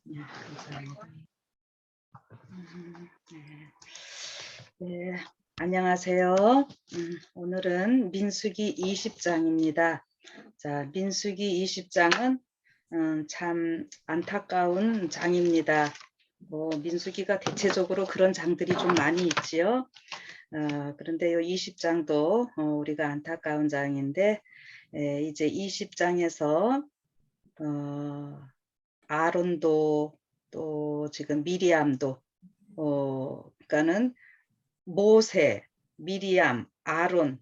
네, 감사합니다. 네, 안녕하세요. 오늘은 민수기 20장입니다. 자, 민수기 20장은 참 안타까운 장입니다. 민수기가 대체적으로 그런 장들이 좀 많이 있지요. 그런데 이 20장도 우리가 안타까운 장인데, 이제 20장에서 아론도 또 지금 미리암도 그러니까는 모세, 미리암, 아론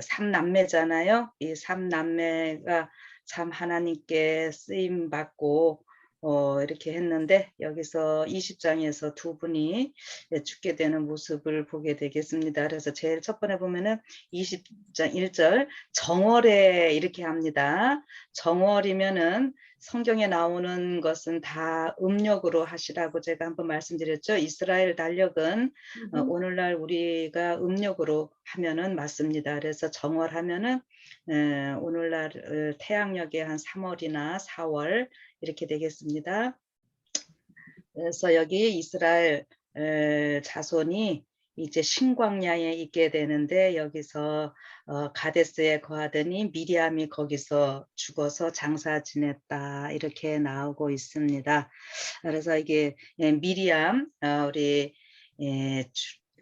삼남매잖아요. 이 삼남매가 참 하나님께 쓰임 받고 이렇게 했는데 여기서 20장에서 두 분이 죽게 되는 모습을 보게 되겠습니다. 그래서 제일 첫 번에 보면은 20장 1절 정월에 이렇게 합니다. 정월이면은 성경에 나오는 것은 다 음력으로 하시라고 제가 한번 말씀드렸죠. 이스라엘 달력은 오늘날 우리가 음력으로 하면은 맞습니다. 그래서 정월하면은 오늘날 태양력의 한 3월이나 4월 이렇게 되겠습니다. 그래서 여기 이스라엘 자손이 이제 신광야에 있게 되는데 여기서 가데스에 거하더니 미리암이 거기서 죽어서 장사 지냈다 이렇게 나오고 있습니다. 그래서 이게 미리암 우리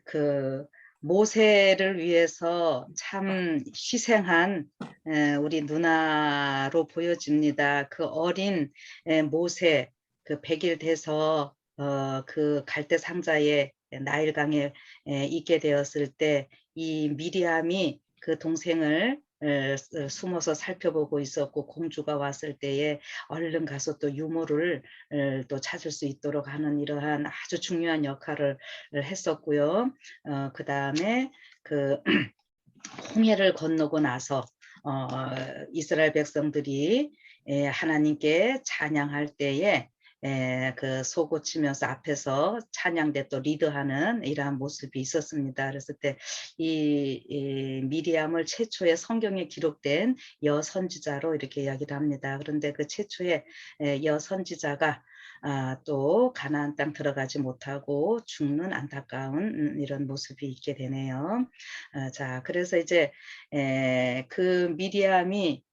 그 모세를 위해서 참 희생한 우리 누나로 보여집니다. 그 어린 모세 그 100일 돼서 그 갈대 상자에 나일강에 있게 되었을 때 이 미리암이 그 동생을 숨어서 살펴보고 있었고 공주가 왔을 때에 얼른 가서 또 유모를 또 찾을 수 있도록 하는 이러한 아주 중요한 역할을 했었고요. 그 다음에 그 홍해를 건너고 나서 이스라엘 백성들이 하나님께 찬양할 때에 그 소고치면서 앞에서 찬양대 또 리드하는 이러한 모습이 있었습니다. 그랬을 때 이 미리암을 최초의 성경에 기록된 여선지자로 이렇게 이야기를 합니다. 그런데 그 최초의 여선지자가 또 가나안 땅 들어가지 못하고 죽는 안타까운 이런 모습이 있게 되네요. 자, 그래서 이제 그 미리암이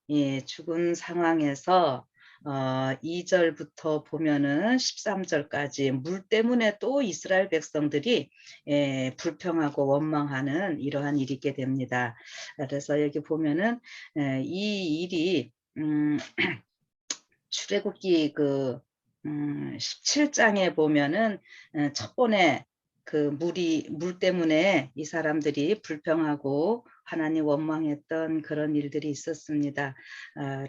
죽은 상황에서 2절부터 보면은 13절까지 물 때문에 또 이스라엘 백성들이 불평하고 원망하는 이러한 일이 있게 됩니다. 그래서 여기 보면은 이 일이 출애굽기 그 17장에 보면은 첫 번에 그 물 때문에 이 사람들이 불평하고 하나님 원망했던 그런 일들이 있었습니다.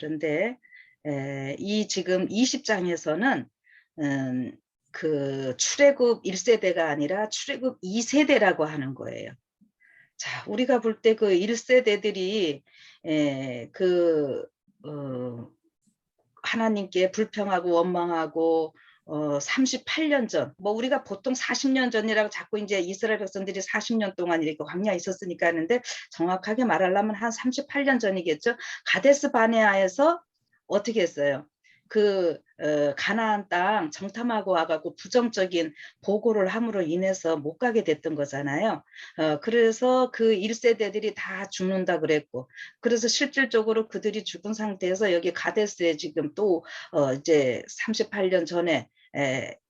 그런데 이 지금 20장에서는 그 출애굽 1세대가 아니라 출애굽 2세대라고 하는 거예요. 자, 우리가 볼 때 그 1세대들이 그 하나님께 불평하고 원망하고 38년 전, 뭐 우리가 보통 40년 전이라고 자꾸 이제 이스라엘 백성들이 40년 동안 이렇게 광야에 있었으니까 하는데 정확하게 말하려면 한 38년 전이겠죠. 가데스 바네아에서 어떻게 했어요? 그 가나안 땅 정탐하고 와가지고 부정적인 보고를 함으로 인해서 못 가게 됐던 거잖아요. 그래서 그 1세대들이 다 죽는다 그랬고, 그래서 실질적으로 그들이 죽은 상태에서 여기 가데스에 지금 또 이제 38년 전에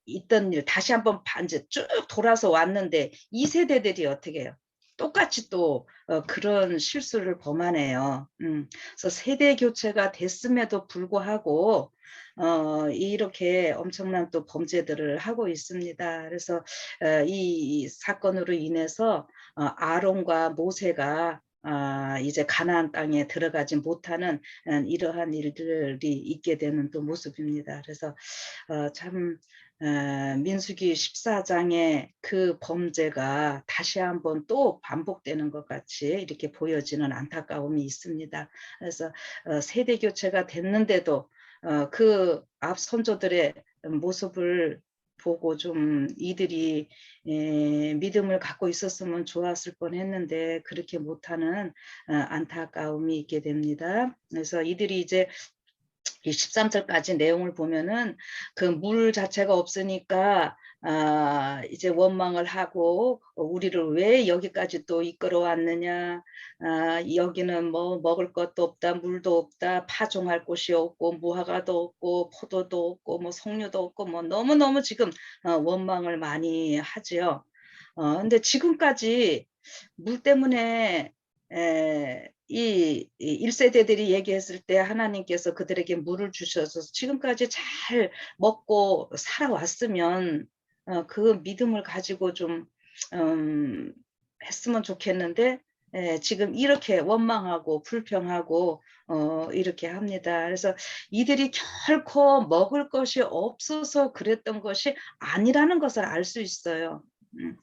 있던 일 다시 한번 이제 쭉 돌아서 왔는데 이 세대들이 어떻게 해요? 똑같이 또 그런 실수를 범하네요. 그래서 세대 교체가 됐음에도 불구하고 이렇게 엄청난 또 범죄들을 하고 있습니다. 그래서 이 사건으로 인해서 아론과 모세가 이제 가나안 땅에 들어가지 못하는 이러한 일들이 있게 되는 또 모습입니다. 그래서 참 민수기 14장의 그 범죄가 다시 한번 또 반복되는 것 같이 이렇게 보여지는 안타까움이 있습니다. 그래서 세대 교체가 됐는데도 그 앞 선조들의 모습을 보고 좀 이들이 믿음을 갖고 있었으면 좋았을 뻔했는데 그렇게 못하는 안타까움이 있게 됩니다. 그래서 이들이 이제 이 13절까지 내용을 보면은 그 물 자체가 없으니까 이제 원망을 하고 우리를 왜 여기까지 또 이끌어 왔느냐. 여기는 뭐 먹을 것도 없다, 물도 없다, 파종할 곳이 없고 무화과도 없고 포도도 없고 뭐 석류도 없고 뭐 너무너무 지금 원망을 많이 하지요. 근데 지금까지 물 때문에 이 1세대들이 얘기했을 때 하나님께서 그들에게 물을 주셔서 지금까지 잘 먹고 살아왔으면 그 믿음을 가지고 좀 음 했으면 좋겠는데, 지금 이렇게 원망하고 불평하고 이렇게 합니다. 그래서 이들이 결코 먹을 것이 없어서 그랬던 것이 아니라는 것을 알 수 있어요. 음.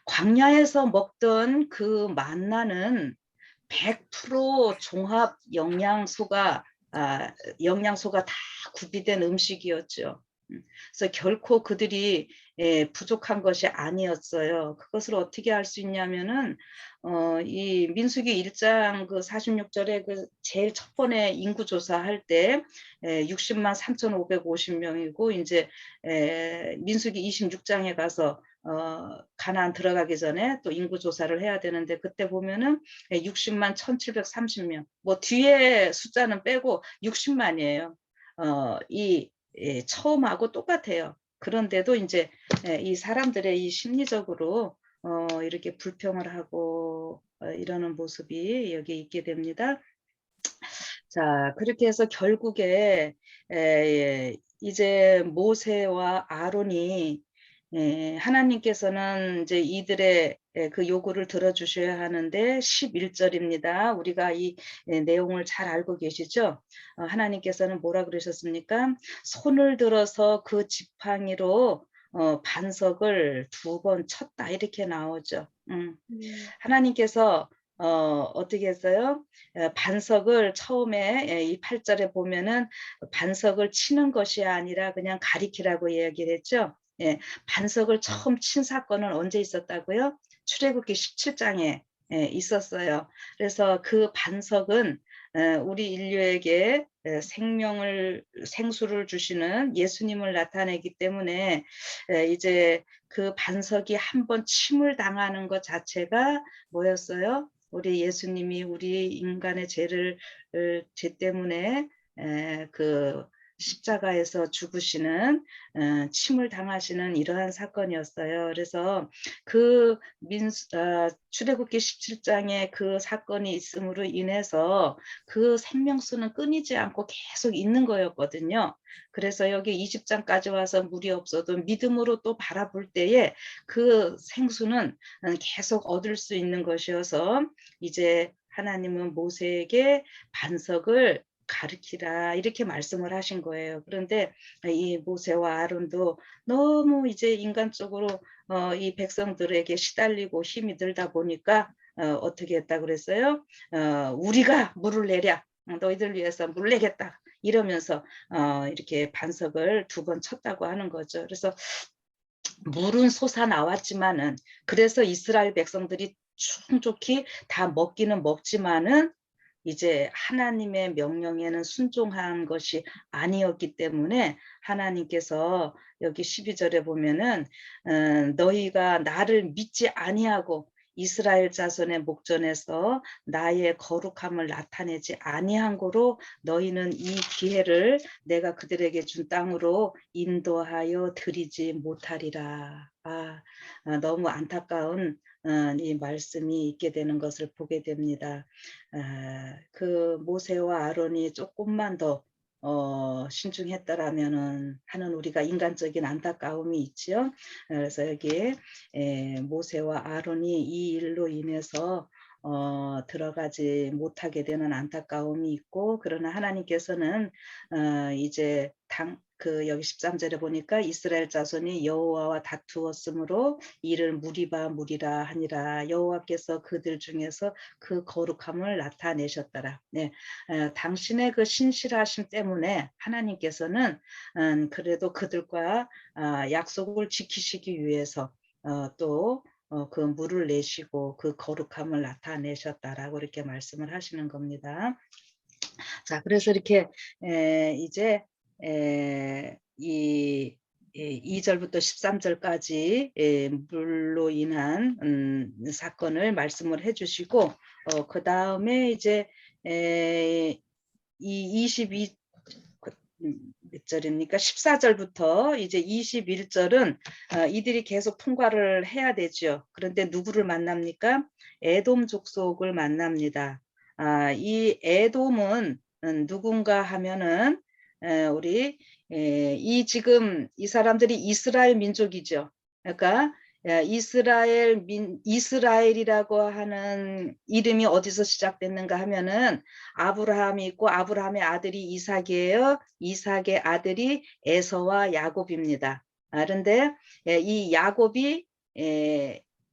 광야에서 먹던 그 만나는 100% 종합 영양소가 다 구비된 음식이었죠. 그래서 결코 그들이 부족한 것이 아니었어요. 그것을 어떻게 알 수 있냐면은 이 민수기 1장 그 46절에 그 제일 첫 번에 인구 조사할 때 60만 3,550 명이고, 인제 민수기 26장에 가서 가나안 들어가기 전에 또 인구 조사를 해야 되는데, 그때 보면은 60만 1,730 명. 뭐 뒤에 숫자는 빼고 60만 이에요. 이 처음하고 똑같아요. 그런데도 인제 이 사람들의 이 심리적으로 이렇게 불평을 하고 이러는 모습이 여기 있게 됩니다. 자, 그렇게 해서 결국에 이제 모세와 아론이, 하나님께서는 이제 이들의 그 요구를 들어주셔야 하는데, 11절입니다. 우리가 이 내용을 잘 알고 계시죠? 하나님께서는 뭐라 그러셨습니까? 손을 들어서 그 지팡이로 반석을 2번 쳤다, 이렇게 나오죠. 하나님께서 어떻게 했어요? 반석을 처음에 이 8절에 보면은 반석을 치는 것이 아니라 그냥 가리키라고 이야기를 했죠. 예, 반석을 처음 친 사건은 언제 있었다고요? 출애굽기 17장에 있었어요. 그래서 그 반석은 우리 인류에게 생수를 주시는 예수님을 나타내기 때문에, 이제 그 반석이 한번 침을 당하는 것 자체가 뭐였어요? 우리 예수님이 우리 인간의 죄 때문에 그 십자가에서 죽으시는, 침을 당하시는 이러한 사건이었어요. 그래서 그 출애굽기 17장에 그 사건이 있음으로 인해서 그 생명수는 끊이지 않고 계속 있는 거였거든요. 그래서 여기 20장까지 와서 물이 없어도 믿음으로 또 바라볼 때에 그 생수는 계속 얻을 수 있는 것이어서, 이제 하나님은 모세에게 반석을 가르치라, 이렇게 말씀을 하신 거예요. 그런데 이 모세와 아론도 너무 이제 인간적으로 이 백성들에게 시달리고 힘이 들다 보니까 어떻게 했다 그랬어요? 우리가 물을 내랴, 너희들 위해서 물 내겠다, 이러면서 이렇게 반석을 2번 쳤다고 하는 거죠. 그래서 물은 솟아 나왔지만은, 그래서 이스라엘 백성들이 충족히 다 먹기는 먹지만은 이제 하나님의 명령에는 순종한 것이 아니었기 때문에, 하나님께서 여기 12절에 보면은 너희가 나를 믿지 아니하고 이스라엘 자손의 목전에서 나의 거룩함을 나타내지 아니한 고로 너희는 이 기회를 내가 그들에게 준 땅으로 인도하여 드리지 못하리라. 너무 안타까운 이 말씀이 있게 되는 것을 보게 됩니다. 그 모세와 아론이 조금만 더 신중했더라면은 하는 우리가 인간적인 안타까움이 있지요. 그래서 여기에 모세와 아론이 이 일로 인해서 들어가지 못하게 되는 안타까움이 있고, 그러나 하나님께서는 이제 여기 13절에 보니까 이스라엘 자손이 여호와와 다투었으므로 이를 무리라 하니라. 여호와께서 그들 중에서 그 거룩함을 나타내셨더라. 네, 당신의 그 신실하심 때문에 하나님께서는 그래도 그들과 약속을 지키시기 위해서 또 그 물을 내시고 그 거룩함을 나타내셨다라고 이렇게 말씀을 하시는 겁니다. 자, 그래서 이렇게 이제 이 2절부터 13절까지 물로 인한 사건을 말씀을 해주시고, 그 다음에 이제 이 22, 몇 절입니까? 14절부터 이제 21절은 이들이 계속 통과를 해야 되죠. 그런데 누구를 만납니까? 에돔 족속을 만납니다. 이 에돔은 누군가 하면은 우리 이 지금 이 사람들이 이스라엘 민족이죠. 그러니까 이스라엘이라고 하는 이름이 어디서 시작됐는가 하면은 아브라함이 있고 아브라함의 아들이 이삭이에요. 이삭의 아들이 에서와 야곱입니다. 그런데 이 야곱이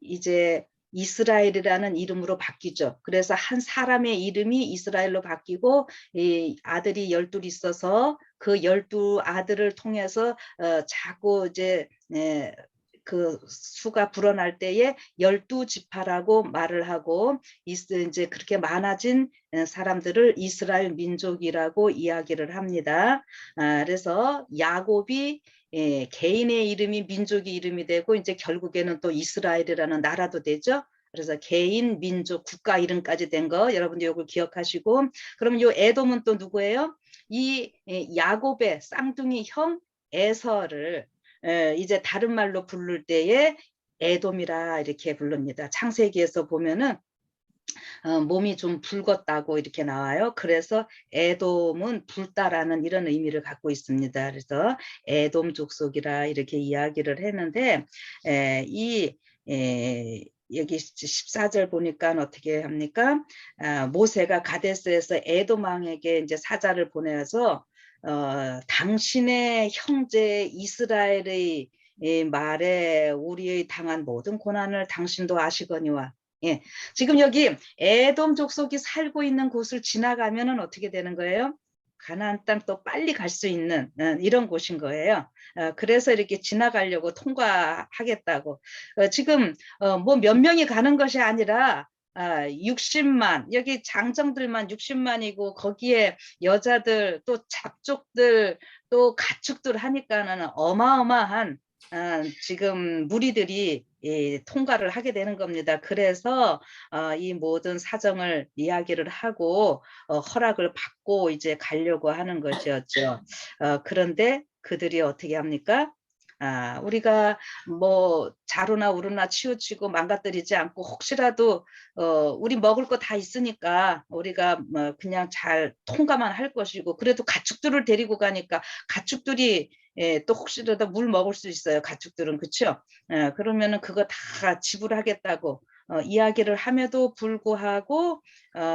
이제 이스라엘이라는 이름으로 바뀌죠. 그래서 한 사람의 이름이 이스라엘로 바뀌고 이 아들이 12 있어서 그 12 아들을 통해서 자꾸 이제 그 수가 불어날 때에 12지파라고 말을 하고 이제 그렇게 많아진 사람들을 이스라엘 민족이라고 이야기를 합니다. 그래서 야곱이 개인의 이름이 민족의 이름이 되고 이제 결국에는 또 이스라엘이라는 나라도 되죠. 그래서 개인, 민족, 국가 이름까지 된 거 여러분들 이걸 기억하시고, 그럼 요 에돔은 또 누구예요? 이 야곱의 쌍둥이 형 에서를 이제 다른 말로 부를 때에 에돔이라 이렇게 부릅니다. 창세기에서 보면은 몸이 좀 붉었다고 이렇게 나와요. 그래서 에돔은 붉다라는 이런 의미를 갖고 있습니다. 그래서 에돔 족속이라 이렇게 이야기를 했는데 이 여기 14절 보니까 어떻게 합니까? 모세가 가데스에서 에돔 왕에게 이제 사자를 보내서 당신의 형제 이스라엘의 말에 우리의 당한 모든 고난을 당신도 아시거니와. 예. 지금 여기 에돔 족속이 살고 있는 곳을 지나가면은 어떻게 되는 거예요? 가나안 땅 또 빨리 갈 수 있는 이런 곳인 거예요. 그래서 이렇게 지나가려고 통과하겠다고. 지금 뭐 몇 명이 가는 것이 아니라 60만, 여기 장정들만 60만이고 거기에 여자들 또 잡족들 또 가축들 하니까는 어마어마한 지금 무리들이 통과를 하게 되는 겁니다. 그래서 이 모든 사정을 이야기를 하고 허락을 받고 이제 가려고 하는 것이었죠. 그런데 그들이 어떻게 합니까? 우리가 뭐 자루나 우루나 치우치고 망가뜨리지 않고 혹시라도 우리 먹을 거 다 있으니까 우리가 뭐 그냥 잘 통과만 할 것이고, 그래도 가축들을 데리고 가니까 가축들이 또 혹시라도 물 먹을 수 있어요. 가축들은. 그렇죠? 그러면은 그거 다 지불하겠다고 이야기를 함에도 불구하고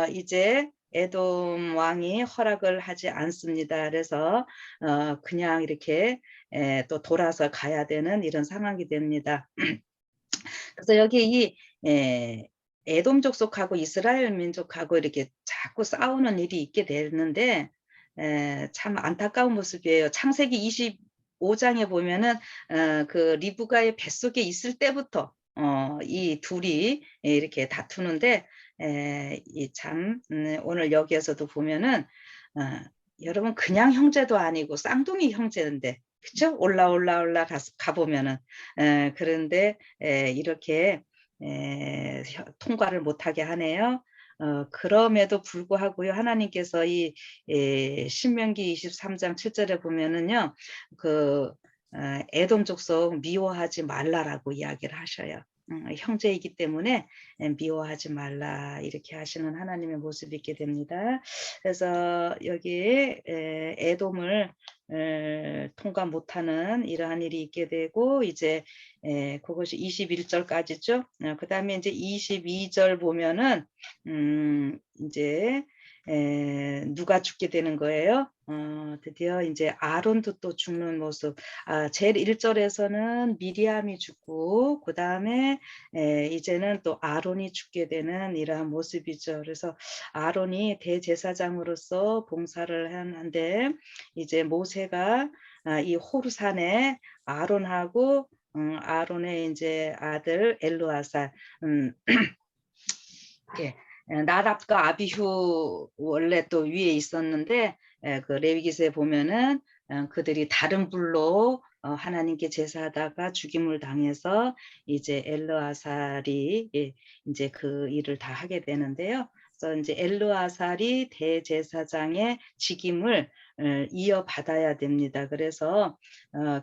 이제 에돔 왕이 허락을 하지 않습니다. 그래서 그냥 이렇게 또 돌아서 가야 되는 이런 상황이 됩니다. 그래서 여기 이 에돔 족속하고 이스라엘 민족하고 이렇게 자꾸 싸우는 일이 있게 되는데 참 안타까운 모습이에요. 창세기 25장에 보면은 그 리브가의 뱃속에 있을 때부터 이 둘이 이렇게 다투는데 참 오늘 여기에서도 보면은 여러분 그냥 형제도 아니고 쌍둥이 형제인데, 그쵸? 올라 가보면은 그런데 이렇게 통과를 못하게 하네요. 그럼에도 불구하고요, 하나님께서 이 신명기 23장 7절에 보면은요, 그 에돔 족속 미워하지 말라라고 이야기를 하셔요. 형제이기 때문에 미워하지 말라 이렇게 하시는 하나님의 모습이 있게 됩니다. 그래서 여기 에돔을 통과 못하는 이러한 일이 있게 되고, 이제 그것이 21절까지죠. 그 다음에 이제 22절 보면은 이제 누가 죽게 되는 거예요. 드디어 이제 아론도 또 죽는 모습. 제일 1절에서는 미리암이 죽고 그 다음에 이제는 또 아론이 죽게 되는 이러한 모습이죠. 그래서 아론이 대제사장으로서 봉사를 하는데 이제 모세가 이 호르산에 아론하고 아론의 이제 아들 엘르아살 예, 나답과 아비후 원래 또 위에 있었는데 그 레위기서에 보면은 그들이 다른 불로 하나님께 제사하다가 죽임을 당해서 이제 엘르아살이 이제 그 일을 다 하게 되는데요. 그래서 이제 엘르아살이 대제사장의 직임을 이어받아야 됩니다. 그래서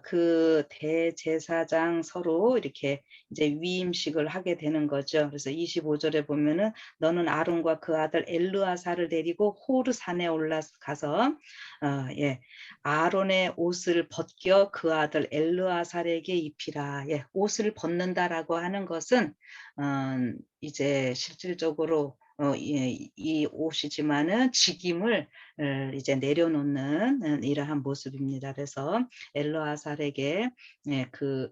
그 대제사장 서로 이렇게 이제 위임식을 하게 되는 거죠. 그래서 25절에 보면은 너는 아론과 그 아들 엘르아살을 데리고 호르 산에 올라가서 예, 아론의 옷을 벗겨 그 아들 엘르아살에게 입히라. 예, 옷을 벗는다라고 하는 것은 이제 실질적으로 이 옷이지만은 직임을 이제 내려놓는 이러한 모습입니다. 그래서 엘르아살에게 그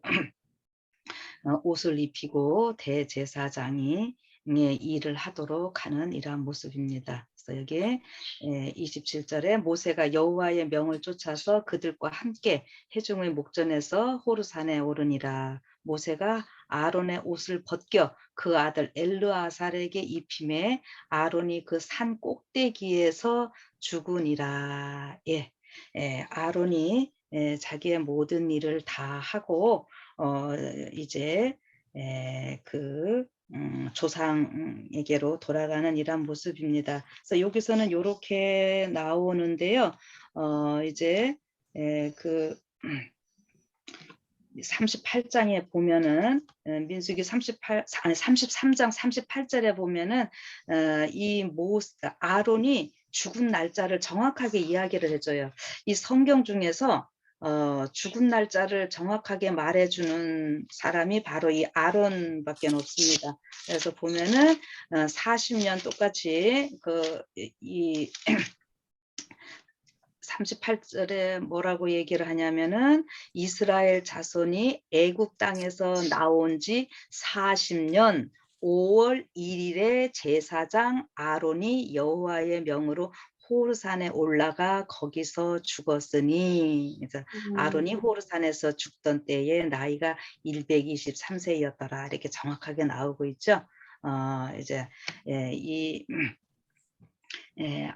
옷을 입히고 대제사장이 일을 하도록 하는 이러한 모습입니다. 그래서 여기 27절에 모세가 여호와의 명을 쫓아서 그들과 함께 회중의 목전에서 호르산에 오르니라. 모세가 아론의 옷을 벗겨 그 아들 엘르아살에게 입힘에 아론이 그 산 꼭대기에서 죽으니라. 아론이 자기의 모든 일을 다 하고 이제 그 조상에게로 돌아가는 이런 모습입니다. 그래서 여기서는 이렇게 나오는데요. 이제 그 38장에 보면은 민수기 33장 38절에 보면은 이 아론이 죽은 날짜를 정확하게 이야기를 해줘요. 이 성경 중에서 죽은 날짜를 정확하게 말해주는 사람이 바로 이 아론밖에 없습니다. 그래서 보면은 40년 똑같이 이 38절에 뭐라고 얘기를 하냐면은 이스라엘 자손이 애굽 땅에서 나온 지 40년 5월 1일에 제사장 아론이 여호와의 명으로 호르산에 올라가 거기서 죽었으니, 그래서 아론이 호르산에서 죽던 때에 나이가 123세였더라 이렇게 정확하게 나오고 있죠. 이제 이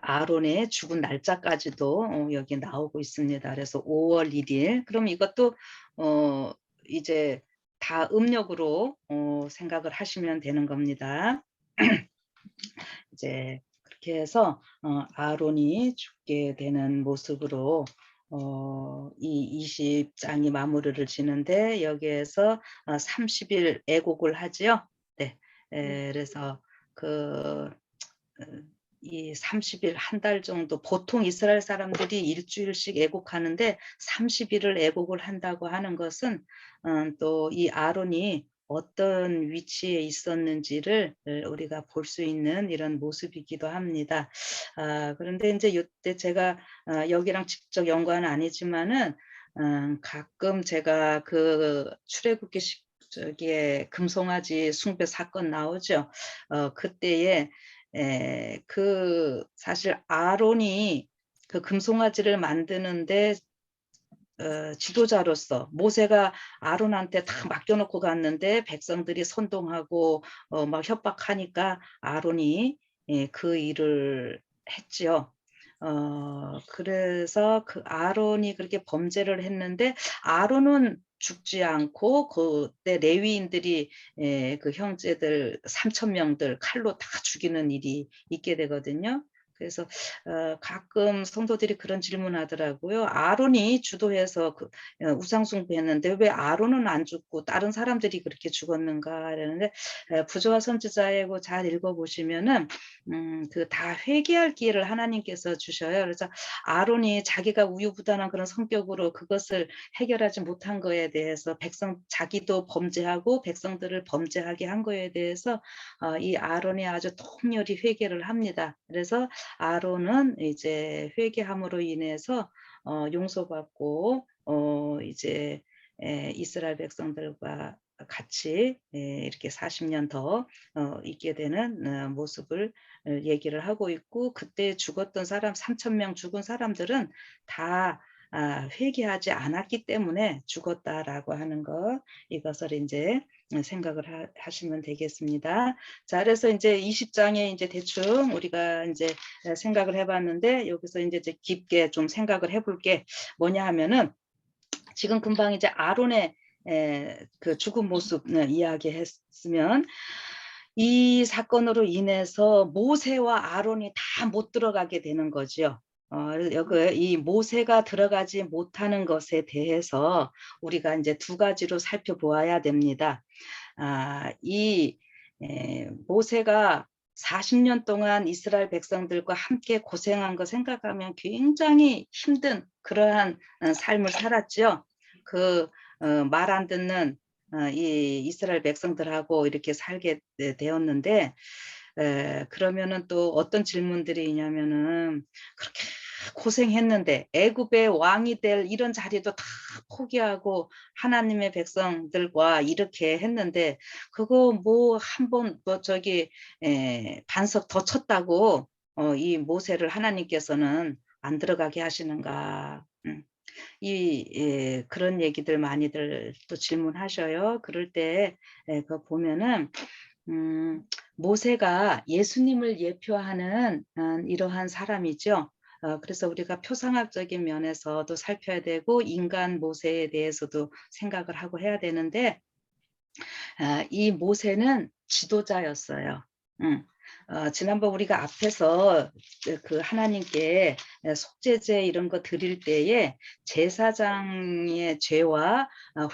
아론의 죽은 날짜까지도 여기 나오고 있습니다. 그래서 5월 1일. 그럼 이것도 이제 다 음력으로 생각을 하시면 되는 겁니다. 이제 그렇게 해서 아론이 죽게 되는 모습으로 이 20장이 마무리를 지는데 여기에서 30일 애곡을 하지요. 네. 그래서 이 30일 한 달 정도 보통 이스라엘 사람들이 일주일씩 애곡하는데 30일을 애곡을 한다고 하는 것은 또 이 아론이 어떤 위치에 있었는지를 우리가 볼 수 있는 이런 모습이기도 합니다. 그런데 이제 이때 제가 여기랑 직접 연관은 아니지만은 가끔 제가 그 출애굽기 저기에 금송아지 숭배 사건 나오죠. 그때에 그 사실 아론이 그 금송아지를 만드는데 지도자로서 모세가 아론한테 다 맡겨놓고 갔는데 백성들이 선동하고 막 협박하니까 아론이 그 일을 했지요. 그래서 그 아론이 그렇게 범죄를 했는데 아론은 죽지 않고 그때 레위인들이 그 형제들 3,000명들 칼로 다 죽이는 일이 있게 되거든요. 그래서 가끔 성도들이 그런 질문하더라고요. 아론이 주도해서 우상 숭배했는데 왜 아론은 안 죽고 다른 사람들이 그렇게 죽었는가 이러는데 부조와 선지자이고 잘 읽어보시면은 그 다 회개할 기회를 하나님께서 주셔요. 그래서 아론이 자기가 우유부단한 그런 성격으로 그것을 해결하지 못한 거에 대해서 자기도 범죄하고 백성들을 범죄하게 한 거에 대해서 이 아론이 아주 통렬히 회개를 합니다. 그래서 아론은 이제 회개함으로 인해서 용서받고 이제 이스라엘 백성들과 같이 이렇게 40년 더 있게 되는 모습을 얘기를 하고 있고, 그때 죽었던 사람 3,000명 죽은 사람들은 다 회개하지 않았기 때문에 죽었다라고 하는 것, 이것을 이제 생각을 하시면 되겠습니다. 자, 그래서 이제 20장에 이제 대충 우리가 이제 생각을 해봤는데, 여기서 이제 깊게 좀 생각을 해볼 게 뭐냐 하면은, 지금 금방 이제 아론의 그 죽은 모습을 이야기했으면, 이 사건으로 인해서 모세와 아론이 다 못 들어가게 되는 거죠. 여기 이 모세가 들어가지 못하는 것에 대해서 우리가 이제 두 가지로 살펴보아야 됩니다. 이 모세가 40년 동안 이스라엘 백성들과 함께 고생한 거 생각하면 굉장히 힘든 그러한 삶을 살았죠. 그 말 안 듣는 이 이스라엘 백성들하고 이렇게 살게 되었는데, 그러면은 또 어떤 질문들이 있냐면은, 그렇게 고생했는데 애굽의 왕이 될 이런 자리도 다 포기하고 하나님의 백성들과 이렇게 했는데, 그거 뭐 한 번 뭐 저기 반석 더 쳤다고 이 모세를 하나님께서는 안 들어가게 하시는가? 그런 얘기들 많이들 또 질문하셔요. 그럴 때 그 보면은 모세가 예수님을 예표하는 이러한 사람이죠. 그래서 우리가 표상학적인 면에서도 살펴야 되고 인간 모세에 대해서도 생각을 하고 해야 되는데, 이 모세는 지도자였어요. 지난번 우리가 앞에서 그 하나님께 속죄제 이런 거 드릴 때에 제사장의 죄와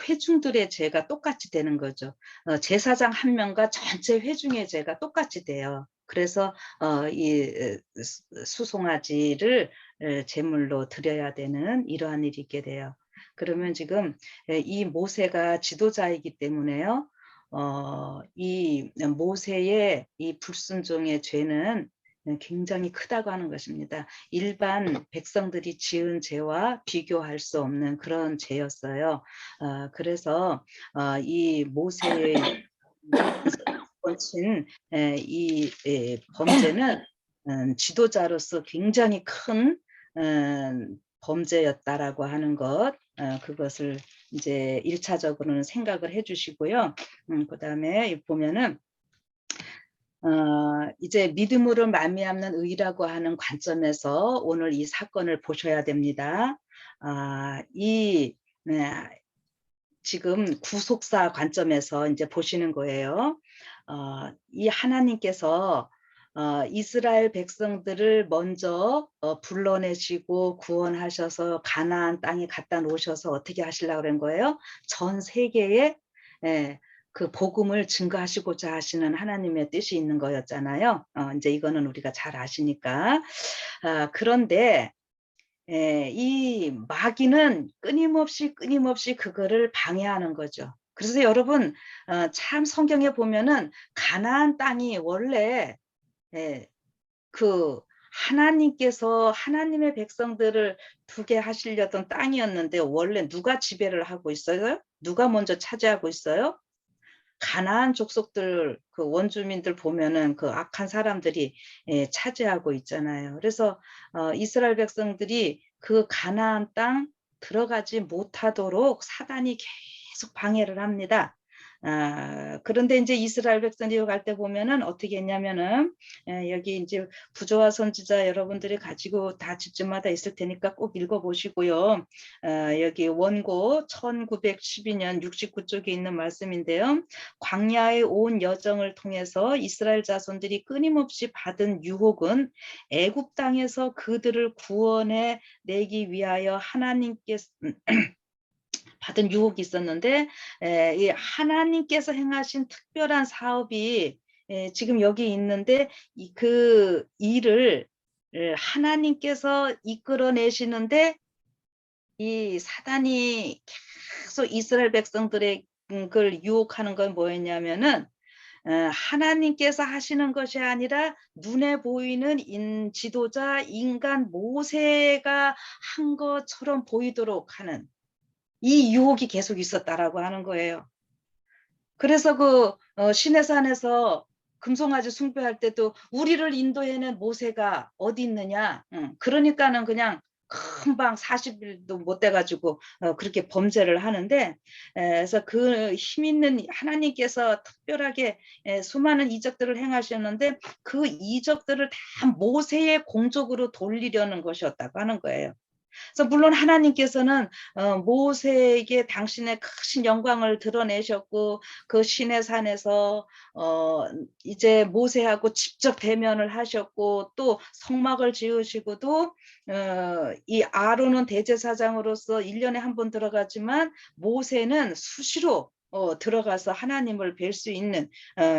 회중들의 죄가 똑같이 되는 거죠. 제사장 한 명과 전체 회중의 죄가 똑같이 돼요. 그래서 이 수송아지를 제물로 드려야 되는 이러한 일이 있게 돼요. 그러면 지금 이 모세가 지도자이기 때문에요. 이 모세의 이 불순종의 죄는 굉장히 크다고 하는 것입니다. 일반 백성들이 지은 죄와 비교할 수 없는 그런 죄였어요. 그래서 이 모세의 번친 이 범죄는 지도자로서 굉장히 큰 범죄였다라고 하는 것, 그것을 이제 1차적으로는 생각을 해주시고요. 그다음에 보면은 이제 믿음으로 말미암는 의라고 하는 관점에서 오늘 이 사건을 보셔야 됩니다. 이 지금 구속사 관점에서 이제 보시는 거예요. 이 하나님께서 이스라엘 백성들을 먼저 불러내시고 구원하셔서 가나안 땅에 갖다 놓으셔서 어떻게 하시려고 그런 거예요? 전 세계에 그 복음을 증거하시고자 하시는 하나님의 뜻이 있는 거였잖아요. 이제 이거는 우리가 잘 아시니까. 그런데 이 마귀는 끊임없이 그거를 방해하는 거죠. 그래서 여러분 참 성경에 보면은 가나안 땅이 원래 그 하나님께서 하나님의 백성들을 두게 하시려던 땅이었는데, 원래 누가 지배를 하고 있어요? 누가 먼저 차지하고 있어요? 가나안 족속들, 그 원주민들 보면은 그 악한 사람들이 차지하고 있잖아요. 그래서 이스라엘 백성들이 그 가나안 땅 들어가지 못하도록 사단이 계속 방해를 합니다. 그런데 이제 이스라엘 백성이 갈 때 보면은 어떻게 했냐면은, 여기 이제 부조화 선지자 여러분들이 가지고 다 집집마다 있을 테니까 꼭 읽어보시고요. 여기 원고 1912년 69쪽에 있는 말씀인데요. 광야의 온 여정을 통해서 이스라엘 자손들이 끊임없이 받은 유혹은 애굽 땅에서 그들을 구원해 내기 위하여 하나님께서 받은 유혹이 있었는데, 이 하나님께서 행하신 특별한 사업이 지금 여기 있는데, 그 일을 하나님께서 이끌어내시는데, 이 사단이 계속 이스라엘 백성들의 그걸 유혹하는 건 뭐였냐면은, 하나님께서 하시는 것이 아니라 눈에 보이는 지도자 인간 모세가 한 것처럼 보이도록 하는 이 유혹이 계속 있었다라고 하는 거예요. 그래서 그 시내산에서 금송아지 숭배할 때도 우리를 인도해낸 모세가 어디 있느냐. 그러니까는 그냥 금방 40일도 못 돼 가지고 그렇게 범죄를 하는데, 그래서 그 힘 있는 하나님께서 특별하게 수많은 이적들을 행하셨는데 그 이적들을 다 모세의 공적으로 돌리려는 것이었다고 하는 거예요. 그래서 물론 하나님께서는 모세에게 당신의 크신 영광을 드러내셨고 그 시내산에서 이제 모세하고 직접 대면을 하셨고 또 성막을 지으시고도 이 아론은 대제사장으로서 1년에 한 번 들어가지만 모세는 수시로 들어가서 하나님을 뵐 수 있는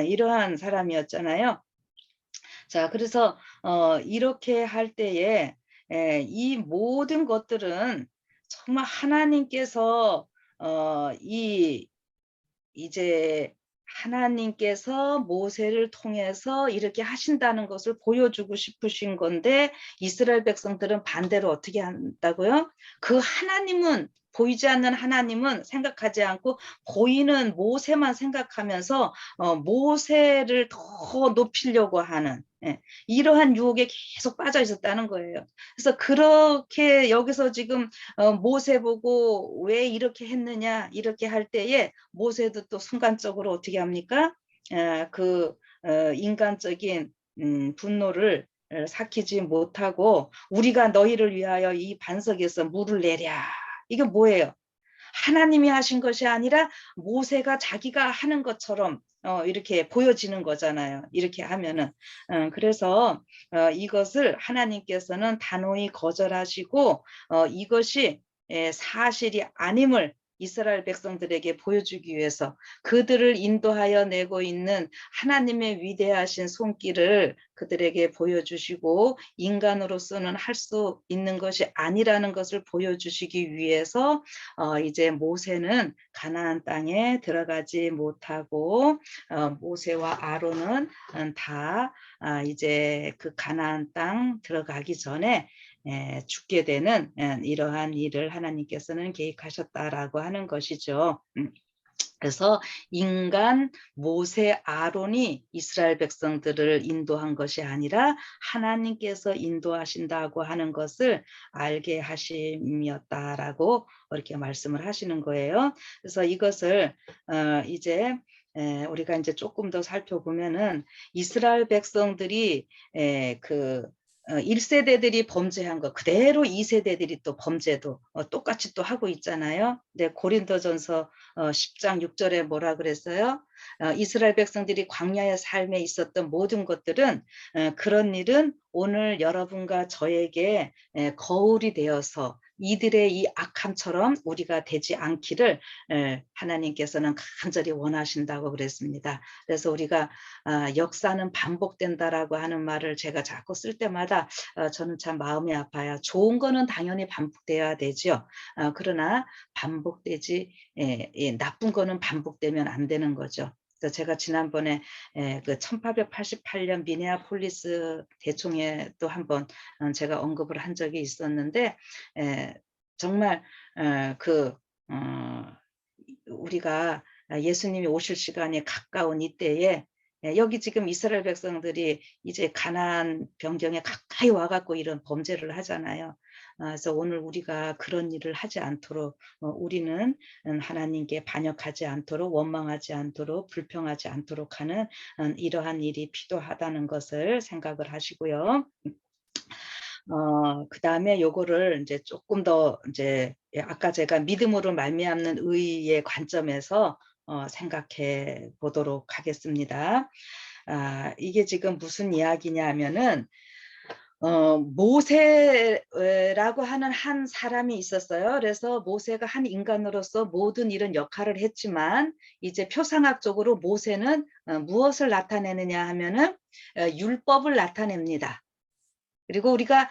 이러한 사람이었잖아요. 자, 그래서 이렇게 할 때에 이 모든 것들은 정말 하나님께서 이 이제 하나님께서 모세를 통해서 이렇게 하신다는 것을 보여주고 싶으신 건데 이스라엘 백성들은 반대로 어떻게 한다고요? 그 하나님은 보이지 않는 하나님은 생각하지 않고 보이는 모세만 생각하면서 모세를 더 높이려고 하는 이러한 유혹에 계속 빠져 있었다는 거예요. 그래서 그렇게 여기서 지금 모세 보고 왜 이렇게 했느냐 이렇게 할 때에 모세도 또 순간적으로 어떻게 합니까? 그 인간적인 분노를 삭히지 못하고 우리가 너희를 위하여 이 반석에서 물을 내랴. 이게 뭐예요? 하나님이 하신 것이 아니라 모세가 자기가 하는 것처럼 이렇게 보여지는 거잖아요. 이렇게 하면은. 그래서 이것을 하나님께서는 단호히 거절하시고 이것이 사실이 아님을 이스라엘 백성들에게 보여주기 위해서 그들을 인도하여 내고 있는 하나님의 위대하신 손길을 그들에게 보여주시고 인간으로서는 할 수 있는 것이 아니라는 것을 보여주시기 위해서 이제 모세는 가나안 땅에 들어가지 못하고 모세와 아론은 다 이제 그 가나안 땅 들어가기 전에 죽게 되는 이러한 일을 하나님께서는 계획하셨다라고 하는 것이죠. 그래서 인간 모세 아론이 이스라엘 백성들을 인도한 것이 아니라 하나님께서 인도하신다고 하는 것을 알게 하심이었다라고 이렇게 말씀을 하시는 거예요. 그래서 이것을 이제 우리가 이제 조금 더 살펴보면은 이스라엘 백성들이 그 1세대들이 범죄한 거 그대로 2세대들이 또 범죄도 똑같이 또 하고 있잖아요. 근데 고린도전서 10장 6절에 뭐라 그랬어요? 이스라엘 백성들이 광야의 삶에 있었던 모든 것들은 그런 일은 오늘 여러분과 저에게 거울이 되어서 이들의 이 악함처럼 우리가 되지 않기를 하나님께서는 간절히 원하신다고 그랬습니다. 그래서 우리가 역사는 반복된다라고 하는 말을 제가 자꾸 쓸 때마다 저는 참 마음이 아파요. 좋은 거는 당연히 반복돼야 되죠. 그러나 반복되지 나쁜 거는 반복되면 안 되는 거죠. 그래서 제가 지난번에 그 1888년 미네아폴리스 대총회도 한번 제가 언급을 한 적이 있었는데 정말 그 우리가 예수님이 오실 시간이 가까운 이때에 여기 지금 이스라엘 백성들이 이제 가나안 변경에 가까이 와갖고 이런 범죄를 하잖아요. 그래서 오늘 우리가 그런 일을 하지 않도록 우리는 하나님께 반역하지 않도록 원망하지 않도록 불평하지 않도록 하는 이러한 일이 필요하다는 것을 생각을 하시고요. 그다음에 요거를 이제 조금 더 이제 아까 제가 믿음으로 말미암는 의의 관점에서 생각해 보도록 하겠습니다. 이게 지금 무슨 이야기냐 하면은 모세라고 하는 한 사람이 있었어요. 그래서 모세가 한 인간으로서 모든 이런 역할을 했지만 이제 표상학적으로 모세는 무엇을 나타내느냐 하면은 율법을 나타냅니다. 그리고 우리가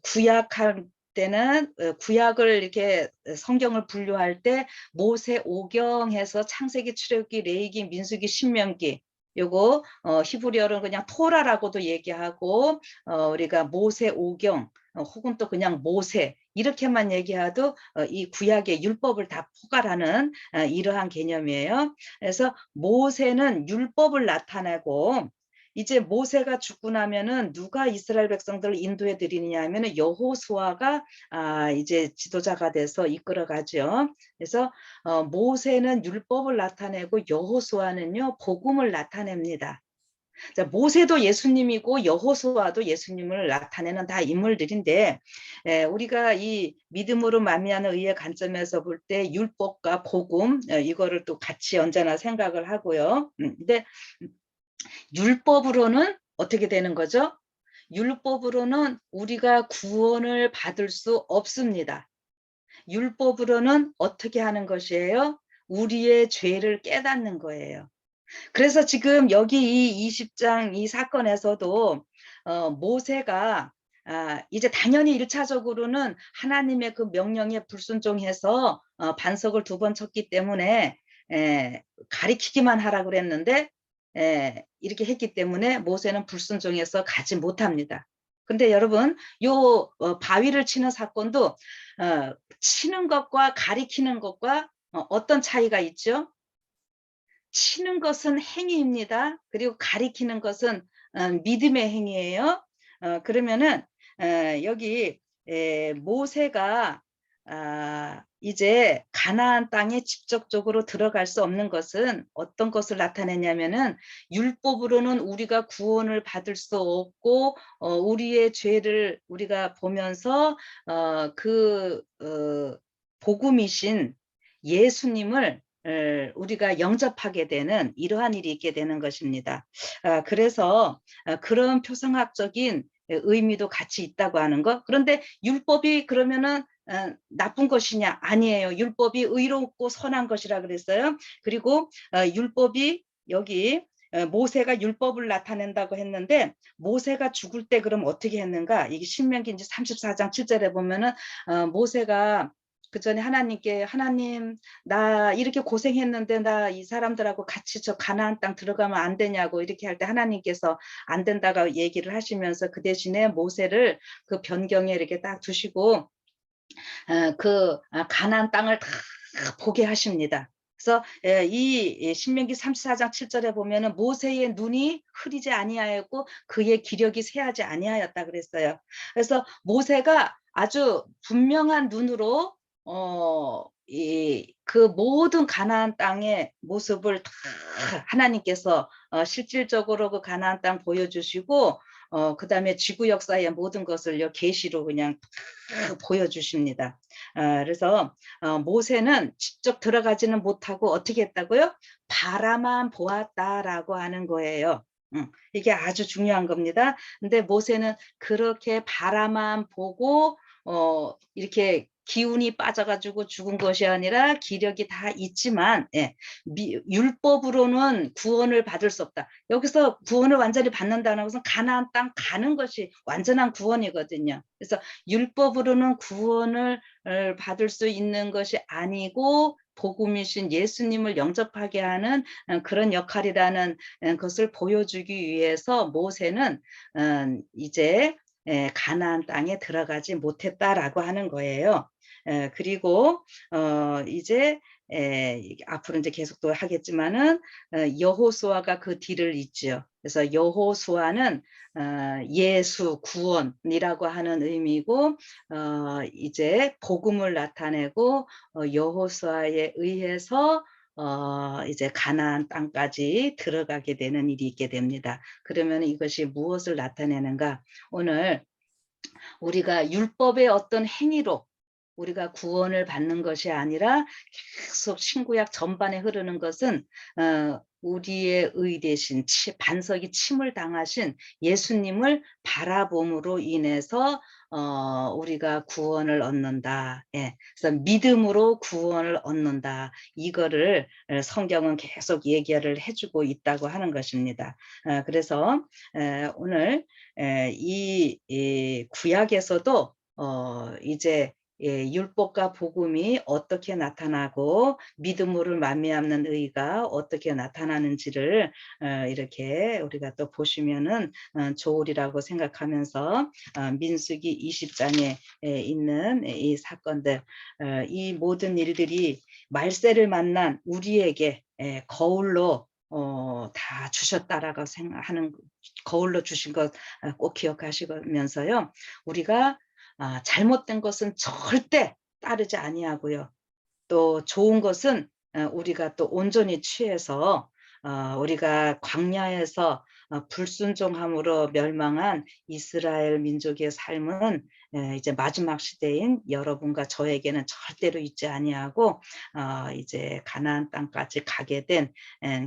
구약할 때는 구약을 이렇게 성경을 분류할 때 모세오경에서 창세기, 출애굽기, 레위기, 민수기, 신명기 요거 히브리어로는 그냥 토라라고도 얘기하고 우리가 모세오경 혹은 또 그냥 모세 이렇게만 얘기해도 이 구약의 율법을 다 포괄하는 이러한 개념이에요. 그래서 모세는 율법을 나타내고 이제 모세가 죽고 나면은 누가 이스라엘 백성들을 인도해 드리느냐 하면은 여호수아가 이제 지도자가 돼서 이끌어 가죠. 그래서 모세는 율법을 나타내고 여호수아는요 복음을 나타냅니다. 자, 모세도 예수님이고 여호수아도 예수님을 나타내는 다 인물들인데, 우리가 이 믿음으로 말미암는 의의 관점에서 볼 때 율법과 복음, 이거를 또 같이 언제나 생각을 하고요. 근데 율법으로는 어떻게 되는 거죠? 율법으로는 우리가 구원을 받을 수 없습니다. 율법으로는 어떻게 하는 것이에요? 우리의 죄를 깨닫는 거예요. 그래서 지금 여기 이 20장 이 사건에서도 모세가 이제 당연히 1차적으로는 하나님의 그 명령에 불순종해서 반석을 2번 쳤기 때문에 가리키기만 하라고 그랬는데 이렇게 했기 때문에 모세는 불순종해서 가지 못합니다. 근데 여러분 요 바위를 치는 사건도 치는 것과 가리키는 것과 어떤 차이가 있죠? 치는 것은 행위입니다. 그리고 가리키는 것은 믿음의 행위예요. 그러면은 여기 모세가 이제 가나안 땅에 직접적으로 들어갈 수 없는 것은 어떤 것을 나타내냐면은 율법으로는 우리가 구원을 받을 수 없고 우리의 죄를 우리가 보면서 복음이신 예수님을 우리가 영접하게 되는 이러한 일이 있게 되는 것입니다. 그래서 그런 표상학적인 의미도 같이 있다고 하는 것. 그런데 율법이 그러면은 나쁜 것이냐? 아니에요. 율법이 의롭고 선한 것이라 그랬어요. 그리고 율법이 여기 모세가 율법을 나타낸다고 했는데 모세가 죽을 때 그럼 어떻게 했는가? 이게 신명기 이제 34장 7절에 보면은 모세가 그 전에 하나님께 하나님 나 이렇게 고생했는데 나 이 사람들하고 같이 저 가나안 땅 들어가면 안 되냐고 이렇게 할 때 하나님께서 안 된다고 얘기를 하시면서 그 대신에 모세를 그 변경에 이렇게 딱 두시고 가나안 땅을 다 보게 하십니다. 그래서 이 신명기 34장 7절에 보면은 모세의 눈이 흐리지 아니하였고 그의 기력이 쇠하지 아니하였다 그랬어요. 그래서 모세가 아주 분명한 눈으로 그 모든 가나안 땅의 모습을 다 하나님께서 실질적으로 그 가나안 땅 보여주시고 그다음에 지구 역사의 모든 것을 계시로 그냥 다 보여주십니다. 그래서 모세는 직접 들어가지는 못하고 어떻게 했다고요? 바라만 보았다라고 하는 거예요. 이게 아주 중요한 겁니다. 근데 모세는 그렇게 바라만 보고 이렇게 기운이 빠져가지고 죽은 것이 아니라 기력이 다 있지만 율법으로는 구원을 받을 수 없다. 여기서 구원을 완전히 받는다는 것은 가나안 땅 가는 것이 완전한 구원이거든요. 그래서 율법으로는 구원을 받을 수 있는 것이 아니고 복음이신 예수님을 영접하게 하는 그런 역할이라는 것을 보여주기 위해서 모세는 이제 가나안 땅에 들어가지 못했다라고 하는 거예요. 그리고 이제 앞으로 이제 계속 또 하겠지만은 여호수아가 그 뒤를 잇죠. 그래서 여호수아는 예수 구원이라고 하는 의미고 이제 복음을 나타내고 여호수아에 의해서 이제 가나안 땅까지 들어가게 되는 일이 있게 됩니다. 그러면 이것이 무엇을 나타내는가? 오늘 우리가 율법의 어떤 행위로 우리가 구원을 받는 것이 아니라 계속 신구약 전반에 흐르는 것은 우리의 의 대신 반석이 침을 당하신 예수님을 바라봄으로 인해서 우리가 구원을 얻는다. 그래서 믿음으로 구원을 얻는다. 이거를 성경은 계속 얘기를 해주고 있다고 하는 것입니다. 그래서 오늘 이 구약에서도 이제 율법과 복음이 어떻게 나타나고 믿음으로 말미암는 의가 어떻게 나타나는지를 이렇게 우리가 또 보시면은 좋으리라고 생각하면서 민수기 20장에 있는 이 사건들, 이 모든 일들이 말세를 만난 우리에게 거울로 다 주셨다라고 생각하는 거울로 주신 것 꼭 기억하시면서요. 우리가 잘못된 것은 절대 따르지 아니하고요. 또 좋은 것은 우리가 또 온전히 취해서 우리가 광야에서 불순종함으로 멸망한 이스라엘 민족의 삶은 이제 마지막 시대인 여러분과 저에게는 절대로 있지 아니하고 이제 가나안 땅까지 가게 된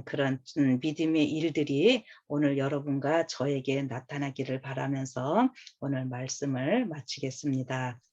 그런 믿음의 일들이 오늘 여러분과 저에게 나타나기를 바라면서 오늘 말씀을 마치겠습니다.